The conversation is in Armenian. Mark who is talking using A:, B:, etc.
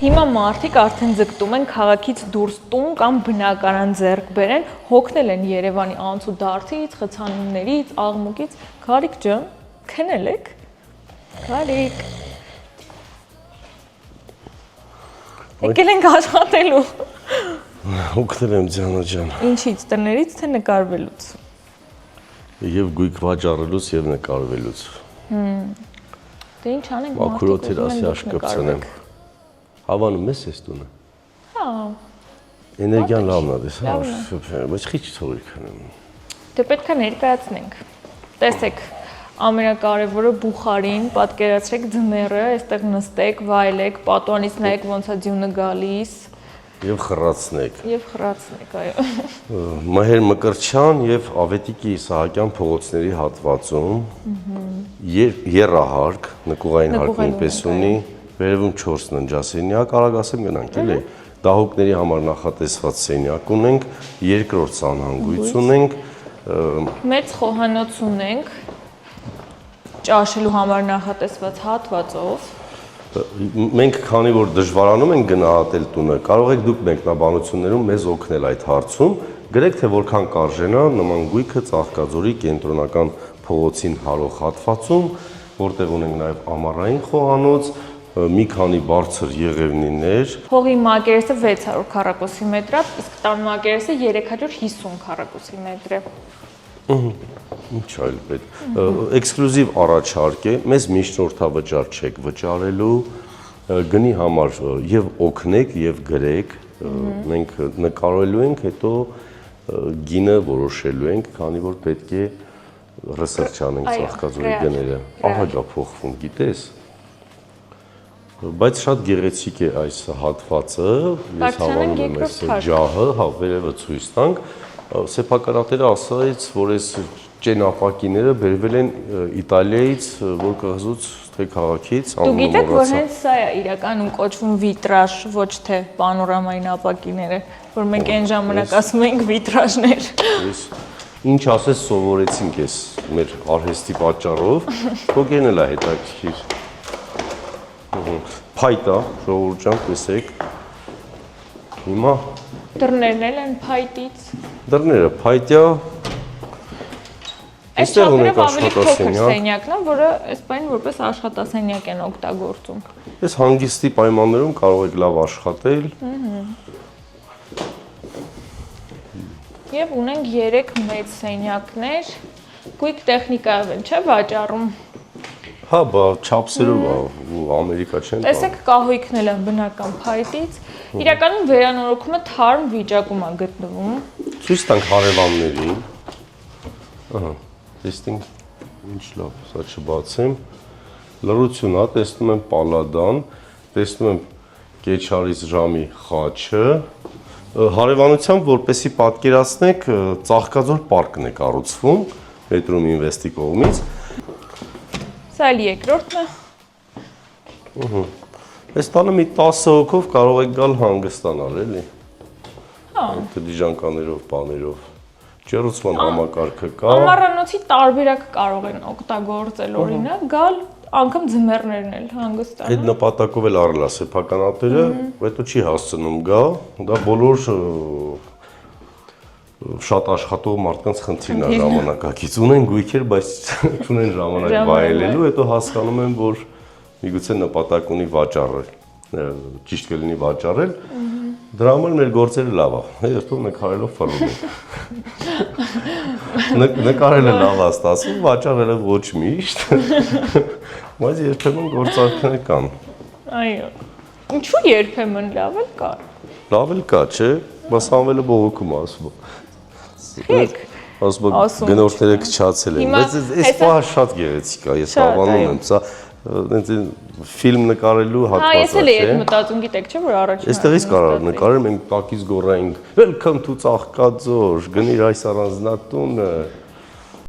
A: Հիմա մարդիկ արդեն ձգտում են քաղաքից դուրս տուն կամ բնակարան ձեռք բերեն, հոգնել են Երևանի անցու դարձից, խցանումներից, աղմուկից։ Քարիկ ջան, քնել եք։ Քարիկ։ Եկել ենք աշխատելու։
B: Օգնել եմ Ձյանը ջան։
A: Ինչից, տներից թե նկարվելուց։
B: Եվ գույք վաճառելուց եւ նկարվելուց։
A: Դե ինչ անենք,
B: Մաքուրոտ երասի աշկպցնեմ։ Հավանում ես այս տունը։
A: Հա։
B: Էներգիան լավն է, դες, բայց քիչ թողի քնեմ։
A: Դե պետք է ներկայացնենք։ Տեսեք, ամենակարևորը բուխարին, պատկերացրեք ձմեռը, այստեղ նստեք, վայելեք, պատուանից նայեք ոնց է ձյունը գալիս։
B: Եւ խռացնեք։
A: Եվ խռացնեք, այո։
B: Մհեր Մկրտչյան եւ Ավետիքի Իսահակյան փողոցների հատվածում երրահարկ, նկուղային հարկ նույնպես ունի, վերևում 4 ննջասենյակ, արագ ասեմ գնանք, էլի։ Դահուկների համար նախատեսված սենյակ ունենք, երկրորդ սանհանգույց ունենք,
A: մեծ խոհանոց ունենք, ճաշելու համար նախատեսված հատվածով։
B: Մենք քանի որ դժվարանում ենք գնահատել տունը, կարող եք դուք մեկնաբանություններում մեզ օգնել այդ հարցում, գրեք թե որքան կարժենա նման գույքը Ծաղկաձորի կենտրոնական փողոցին հարող հատվածում, որտեղ ունենք նաև ամառային խոհանոց, մի քանի բարձր եղևնիներ։
A: Հողի մակերեսը 600 քառակուսի մետր է, իսկ տան մակերեսը 350 քառակուսի մետր է։
B: Ինչ այլ պետք։ Էքսկլյուզիվ առաջարկ է, մեզ միջնորդավճար չեք վճարելու, գնի համար եւ օգնեք եւ գրեք, մենք նկարելու ենք, հետո գինը որոշելու ենք, քանի որ պետք է ռեսերչ անենք Ծաղկաձորի գները։ Ահա դա փոխվում, գիտես։ Բայց շատ գեղեցիկ է այս հատվածը, ես հավանում եմ այս ջահը, հա, վերևը ցույց տանք։ Սեփականատերը ասաց, որ այս ճենապակիները բերվել են Իտալիայից, որ կղզուց թե քաղաքից,
A: Դուք գիտեք, որ հենց սա է իրականում կոչվում վիտրաժ, ոչ թե պանորամային ապակիները, որ մենք այն ժամանակ ասում ենք վիտրաժներ։
B: Ինչ ասես սովորեցինք ես մեր արհեստի պատճառով, փոքրն էլ է հետաքրքիր։ Փայտա, ժողովուրդ ջան, տեսեք։ Հիմա
A: Դռներն էլ են փայտից։
B: Դռները փայտյա։
A: Այս շապերը ավելի փոքր սենյակն է, որը այս բան որպես աշխատասենյակ են օգտագործում։
B: Այս հանգիստի պայմաններում կարող եք լավ աշխատել։
A: Եվ ունենք 3 մեծ սենյակներ, գույք տեխնիկայով են, չէ՞ վաճառում։
B: Հա, բա չափսերով է, Ամերիկա չեն։
A: Տեսեք, կահույքն էլ են բնական փայտից։ Իրականում վերանորոգումը թարմ վիճակում է գտնվում։
B: Ցույց տանք հարևաններին։ Ահա, տեսնենք ինչ լավ, սա չբացեմ։ Լրություն է, տեսնում եմ պալադան, տեսնում եմ Կեչարից ժամի խաչը։ Հարևանությամբ, որպեսի պատկերացնեք, Ծաղկաձոր պարկն է կառուցվում Պետրում Ինվեստի կողմից։
A: Սա էլ երկրորդն է։
B: Այս տանը մի 10 հոգով կարող եք գալ հանգստանալ, էլի։
A: Հա։
B: Դիժանկաներով, բաներով։ Ջեռուցման համակարգը կա։
A: Ամառանոցի տարբերակ կարող են օգտագործել, օրինակ, գալ անգամ ձմեռներն էլ հանգստանալ։
B: Այդ նպատակով էլ առել է սեփականատերը, հետո չի հասցնում գա, դա բոլոր շատ աշխատող մարդկանց խնդիրն է ժամանակակից։ Ունեն գույքեր, բայց չունեն ժամանակ վայելելու, հետո հասկանում են, որ միգուցե նպատակ ունի վաճառել, ճիշտ կլինի վաճառել, դրա համար մեր գործերը լավ է, հետո նկարելով ֆռում է։ Նկարելը լավ է ստացվում, վաճառելը ոչ միշտ, բայց երբեմն գործարքներ կան։
A: Այո։ Ինչու երբեմն լավ էլ կա։
B: Լավ էլ կա, չէ՞, բայց անվելը բողոքում ասում։ Ասում գնորդները քչացել են, բայց այս պահը շատ գեղեցիկ է, ես հավանում եմ, սա ֆիլմ նկարելու հատված է, չէ՞։ Հա,
A: ես էլ եմ մտածում, գիտեք, չէ՞, որ առաջին։
B: Այստեղից կարող նկարել, մենք տակից գոռայինք, welcome to Ծաղկաձոր, գնիր այս առանձնատունը։